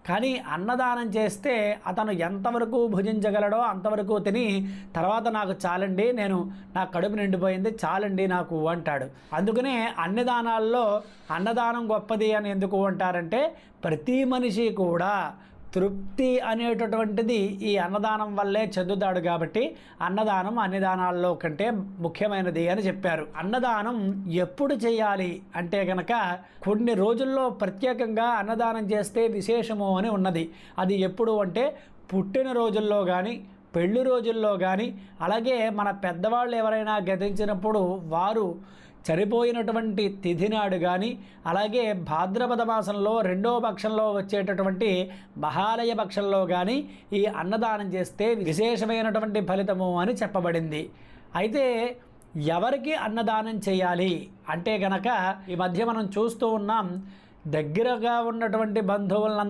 కానీ అన్నదానం చేస్తే అతను ఎంతవరకు భుజించగలడో అంతవరకు తిని తర్వాత నాకు చాలండి, నా కడుపు నిండిపోయింది, చాలండి నాకు అంటాడు. అందుకనే అన్ని దానాల్లో అన్నదానం గొప్పది అని ఎందుకు అంటారంటే ప్రతి మనిషి కూడా తృప్తి అనేటటువంటిది ఈ అన్నదానం వల్లే చెందుతాడు. కాబట్టి అన్నదానం అన్ని దానాల్లో కంటే ముఖ్యమైనది అని చెప్పారు. అన్నదానం ఎప్పుడు చేయాలి అంటే కనుక కొన్ని రోజుల్లో ప్రత్యేకంగా అన్నదానం చేస్తే విశేషము అని ఉన్నది. అది ఎప్పుడు అంటే పుట్టిన రోజుల్లో కానీ, పెళ్లి రోజుల్లో కానీ, అలాగే మన పెద్దవాళ్ళు ఎవరైనా గతించినప్పుడు వారు చనిపోయినటువంటి తిథి నాడు కానీ, అలాగే భాద్రపద మాసంలో 2వ పక్షంలో వచ్చేటటువంటి మహాలయ పక్షంలో కానీ ఈ అన్నదానం చేస్తే విశేషమైనటువంటి ఫలితము అని చెప్పబడింది. అయితే ఎవరికి అన్నదానం చేయాలి అంటే గనక ఈ మధ్య మనం చూస్తూ ఉన్నాం, దగ్గరగా ఉన్నటువంటి బంధువులను